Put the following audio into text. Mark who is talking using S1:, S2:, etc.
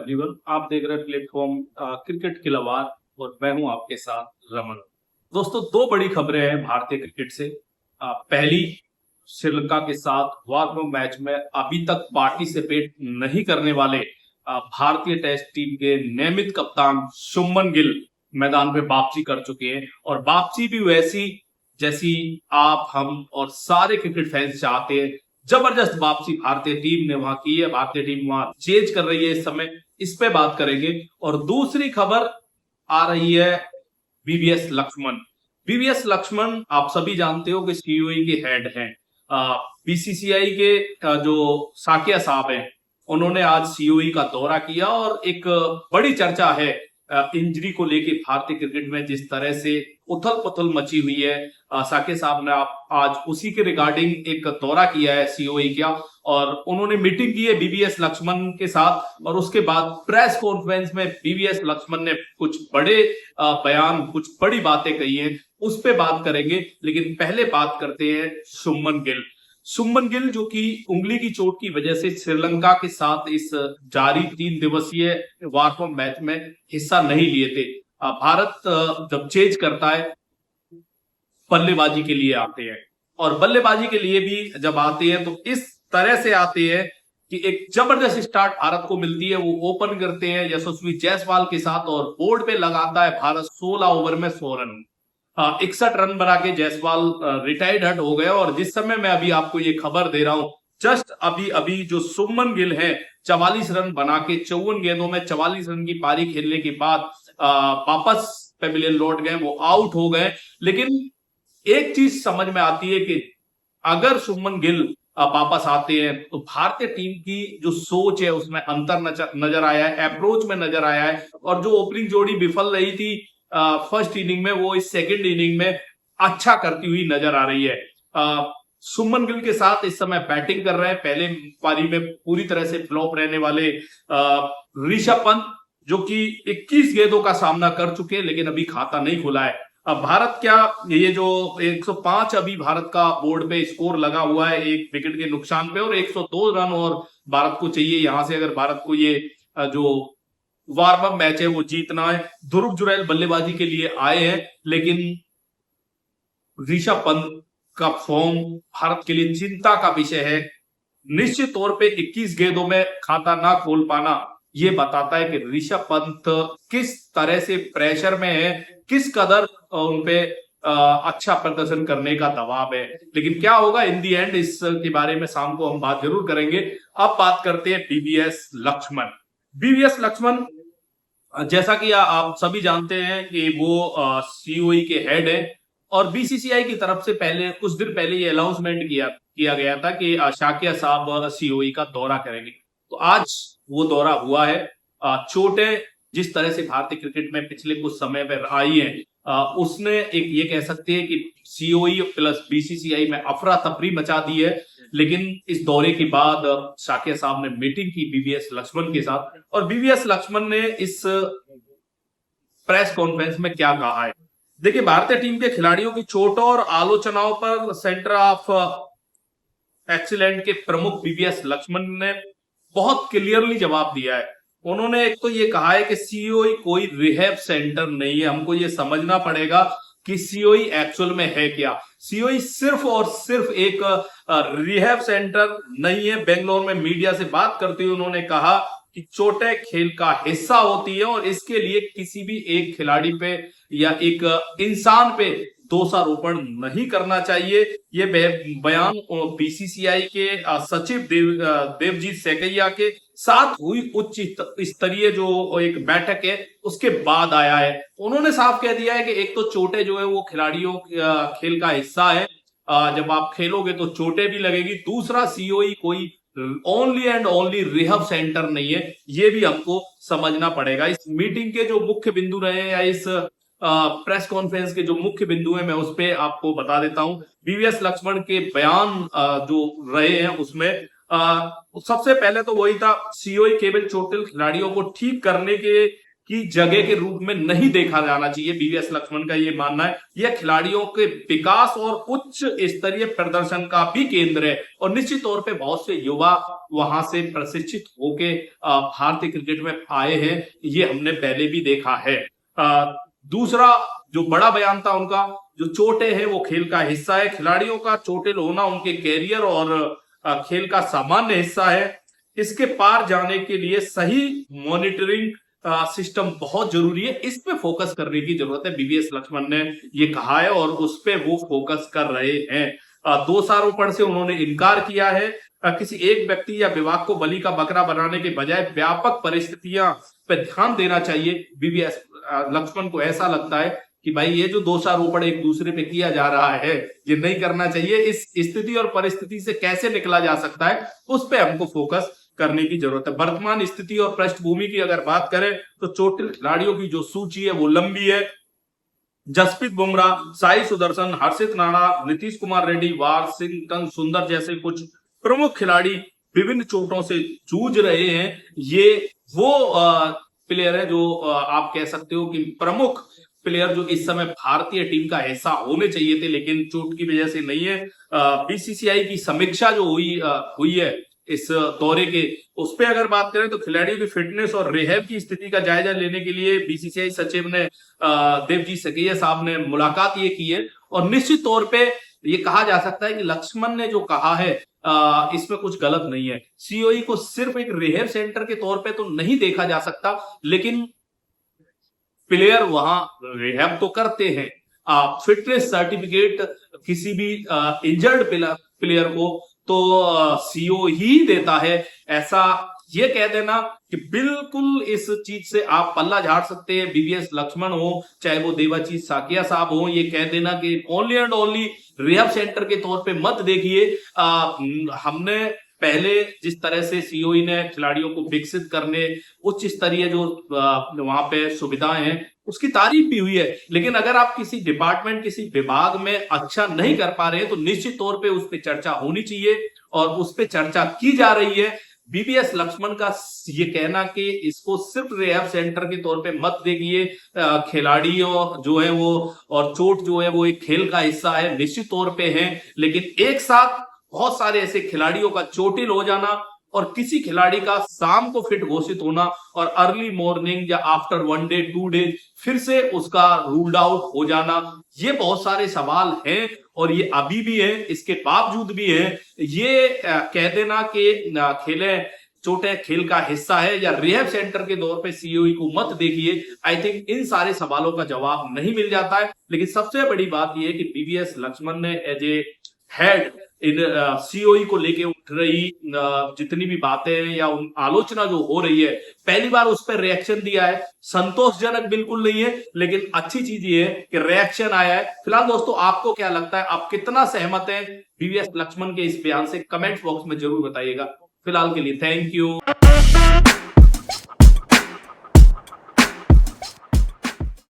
S1: Everyone, आप देख रहे हैं प्लेटफॉर्म क्रिकेट खिलवाड़ और मैं हूं आपके साथ रमन। दोस्तों, दो बड़ी खबरें हैं भारतीय क्रिकेट से। पहली, श्रीलंका के साथ वार्म मैच में अभी तक पार्टिसिपेट नहीं करने वाले भारतीय टेस्ट टीम के नियमित कप्तान शुभमन गिल मैदान पे वापसी कर चुके हैं और वापसी भी वैसी जैसी आप, हम और सारे क्रिकेट फैंस चाहते हैं। जबरदस्त वापसी भारतीय टीम ने वहां की है। भारतीय टीम वहां चेज कर रही है इस समय, इस पे बात करेंगे। और दूसरी खबर आ रही है वीवीएस लक्ष्मण। वीवीएस लक्ष्मण आप सभी जानते हो कि सीओई के हेड हैं। बीसीसीआई के जो साकिया साहब हैं, उन्होंने आज सीओई का दौरा किया और एक बड़ी चर्चा है इंजरी को लेके भारतीय क्रिकेट में जिस तरह से उथल पुथल मची हुई है। साके साहब ने आज उसी के रिगार्डिंग एक दौरा किया है सीओई का और उन्होंने मीटिंग की है बीवीएस लक्ष्मण के साथ। और उसके बाद प्रेस कॉन्फ्रेंस में बीवीएस लक्ष्मण ने कुछ बड़े बयान, कुछ बड़ी बातें कही हैं, उस पर बात करेंगे। लेकिन पहले बात करते हैं शुभमन गिल। शुभमन गिल जो कि उंगली की चोट की वजह से श्रीलंका के साथ इस जारी 3 दिवसीय वार्म मैच में हिस्सा नहीं लिए थे। भारत जब चेज करता है बल्लेबाजी के लिए आते हैं और बल्लेबाजी के लिए भी जब आते हैं तो इस तरह से आते हैं कि एक जबरदस्त स्टार्ट भारत को मिलती है। वो ओपन करते हैं यशस्वी जायसवाल के साथ और बोर्ड पे लगाता है भारत 16 ओवर में 100 रन। 61 रन बना के जायसवाल रिटायर्ड हट हो गए। और जिस समय मैं अभी आपको ये खबर दे रहा हूं, जस्ट अभी अभी जो शुभमन गिल है 44 रन बना के 54 गेंदों में 44 रन की पारी खेलने के बाद वापस पेविलियन लौट गए, वो आउट हो गए। लेकिन एक चीज समझ में आती है कि अगर शुभमन गिल वापस आते हैं तो भारतीय टीम की जो सोच है उसमें अंतर नजर आया है, अप्रोच में नजर आया है। और जो ओपनिंग जोड़ी विफल रही थी फर्स्ट इनिंग में, वो इस सेकंड इनिंग में अच्छा करती हुई नजर आ रही है। शुभमन गिल के साथ इस समय बैटिंग कर रहे हैं। पहले पारी में पूरी तरह से फ्लॉप रहने वाले ऋषभ पंत जो कि 21 गेंदों का सामना कर चुके हैं, लेकिन अभी खाता नहीं खुला है। अब भारत क्या, ये जो 105 अभी भारत का बोर्ड पे स्कोर लगा हुआ है एक विकेट के नुकसान पे, और 102 रन और भारत को चाहिए यहां से अगर भारत को ये जो वार्म अप मैच है वो जीतना है। ध्रुव जुरैल बल्लेबाजी के लिए आए हैं, लेकिन ऋषभ पंत का फॉर्म भारत के लिए चिंता का विषय है। निश्चित तौर पे 21 गेंदों में खाता ना खोल पाना ये बताता है कि ऋषभ पंत किस तरह से प्रेशर में है, किस कदर उनपे अच्छा प्रदर्शन करने का दबाव है। लेकिन क्या होगा इन दी एंड, इसके बारे में शाम को हम बात जरूर करेंगे। अब बात करते हैं बीवीएस लक्ष्मण। बीवीएस लक्ष्मण जैसा कि आप सभी जानते हैं कि वो सीओई के हेड है और बीसीसीआई की तरफ से पहले कुछ दिन पहले ये अनाउंसमेंट किया गया था कि शाकिया साहब सीओई का दौरा करेंगे। तो आज वो दौरा हुआ है। चोटें जिस तरह से भारतीय क्रिकेट में पिछले कुछ समय में आई है, उसने एक ये कह सकते हैं कि सीओई प्लस बीसीसीआई में अफरा तफरी मचा दी है। लेकिन इस दौरे के बाद शाकिया साहब ने मीटिंग की बीवीएस लक्ष्मण के साथ और बीवीएस लक्ष्मण ने इस प्रेस कॉन्फ्रेंस में क्या कहा है। देखिए, भारतीय टीम के खिलाड़ियों की चोटों और आलोचनाओं पर सेंटर ऑफ एक्सीलेंट के प्रमुख बीवीएस लक्ष्मण ने बहुत क्लियरली जवाब दिया है। उन्होंने एक तो ये कहा है कि सीओई कोई रिहैब सेंटर नहीं है। हमको ये समझना पड़ेगा कि सीओई एक्चुअल में है क्या। सीओई सिर्फ और सिर्फ एक रिहैब सेंटर नहीं है। बेंगलोर में मीडिया से बात करते हुए उन्होंने कहा कि चोटें खेल का हिस्सा होती है और इसके लिए किसी भी एक खिलाड़ी पे या एक इंसान पे दोषारोपण नहीं करना चाहिए। ये बयान बीसीसीआई के सचिव देवजीत सैकिया के साथ हुई उच्च स्तरीय जो एक बैठक है उसके बाद आया है। उन्होंने साफ कह दिया है कि एक तो चोटें जो है वो खिलाड़ियों खेल का हिस्सा है। जब आप खेलोगे तो चोटें भी लगेगी। दूसरा, सीओई कोई ओनली एंड ओनली रिहब सेंटर नहीं है, ये भी हमको समझना पड़ेगा। इस मीटिंग के जो मुख्य बिंदु रहे या इस प्रेस कॉन्फ्रेंस के जो मुख्य बिंदु है मैं उस पर आपको बता देता हूं। बीवीएस लक्ष्मण के बयान जो रहे हैं उसमें सबसे पहले तो वही था, सीओई केवल चोटिल खिलाड़ियों को ठीक करने के की जगह के रूप में नहीं देखा जाना चाहिए। बीवीएस लक्ष्मण का ये मानना है यह खिलाड़ियों के विकास और उच्च स्तरीय प्रदर्शन का भी केंद्र है और निश्चित तौर पे बहुत से युवा वहां से प्रशिक्षित होके भारतीय क्रिकेट में आए हैं, ये हमने पहले भी देखा है। दूसरा जो बड़ा बयान था उनका, जो चोटें हैं वो खेल का हिस्सा है, खिलाड़ियों का चोटिल होना उनके कैरियर और खेल का सामान्य हिस्सा है। इसके पार जाने के लिए सही मॉनिटरिंग सिस्टम बहुत जरूरी है, इस पे फोकस करने की जरूरत है। बीवीएस लक्ष्मण ने ये कहा है और उस पे वो फोकस कर रहे हैं। दोषारोपण से उन्होंने इनकार किया है। किसी एक व्यक्ति या विभाग को बलि का बकरा बनाने के बजाय व्यापक परिस्थितियां पे ध्यान देना चाहिए। बीवीएस लक्ष्मण को ऐसा लगता है कि भाई ये जो दोषारोपण एक दूसरे पे किया जा रहा है ये नहीं करना चाहिए, इस स्थिति और परिस्थिति से कैसे निकला जा सकता है उस पे हमको फोकस करने की जरूरत है। वर्तमान स्थिति और पृष्ठभूमि की अगर बात करें तो चोटिल खिलाड़ियों की जो सूची है वो लंबी है। जसप्रीत बुमराह, साई सुदर्शन, हर्षित राणा, नीतीश कुमार रेड्डी, वाशिंगटन सुंदर जैसे कुछ प्रमुख खिलाड़ी विभिन्न चोटों से जूझ रहे हैं। ये वो प्लेयर है जो आप कह सकते हो कि प्रमुख प्लेयर जो इस समय भारतीय टीम का हिस्सा होने चाहिए थे, लेकिन चोट की वजह से नहीं है। बीसीसीआई की समीक्षा जो हुई है इस दौरे के, उस पे अगर बात करें तो खिलाड़ियों की फिटनेस और रिहैब की स्थिति का जायजा लेने के लिए बीसीसीआई सचिव ने देवजीत सखिया साहब ने मुलाकात ये की है और निश्चित तौर पे ये कहा जा सकता है कि लक्ष्मण ने जो कहा है इसमें कुछ गलत नहीं है। सीओई को सिर्फ एक रिहैब सेंटर के तौर पे तो नहीं देखा जा सकता, लेकिन प्लेयर वहां रिहैब तो करते हैं। फिटनेस सर्टिफिकेट किसी भी इंजर्ड प्लेयर को तो सीओ ही देता है। ऐसा ये कह देना कि बिल्कुल इस चीज से आप पल्ला झाड़ सकते हैं, बीवीएस लक्ष्मण हो चाहे वो देवाशीष साकिया साहब हो, ये कह देना कि only and only rehab centre के तौर पे मत देखिए। हमने पहले जिस तरह से सीओई ने खिलाड़ियों को विकसित करने उच्च स्तरीय जो वहां पे सुविधाएं हैं उसकी तारीफ भी हुई है, लेकिन अगर आप किसी डिपार्टमेंट किसी विभाग में अच्छा नहीं कर पा रहे हैं तो निश्चित तौर पे उस पर चर्चा होनी चाहिए और उस पर चर्चा की जा रही है। बीवीएस लक्ष्मण का ये कहना कि इसको सिर्फ रिहैब सेंटर के तौर पे मत देखिए, खिलाड़ियों जो है वो और चोट जो है वो एक खेल का हिस्सा है, निश्चित तौर पे है, लेकिन एक साथ बहुत सारे ऐसे खिलाड़ियों का चोटिल हो जाना और किसी खिलाड़ी का शाम को फिट घोषित होना और अर्ली मॉर्निंग या आफ्टर 1 डे 2 डे फिर से उसका रूल्ड आउट हो जाना, ये बहुत सारे सवाल हैं और ये अभी भी है, इसके बावजूद भी है। ये कह देना कि चोटें खेल का हिस्सा है या रिहैब सेंटर के दौर पे सीओई को मत देखिए, आई थिंक इन सारे सवालों का जवाब नहीं मिल जाता है। लेकिन सबसे बड़ी बात यह है कि बीवीएस लक्ष्मण ने as a head in COE को लेके उठ रही जितनी भी बातें हैं या आलोचना जो हो रही है, पहली बार उस पर रिएक्शन दिया है। संतोषजनक बिल्कुल नहीं है, लेकिन अच्छी चीज ये है कि रिएक्शन आया है। फिलहाल दोस्तों आपको क्या लगता है, आप कितना सहमत हैं बीवीएस लक्ष्मण के इस बयान से, कमेंट बॉक्स में जरूर बताइएगा। फिलहाल के लिए थैंक यू।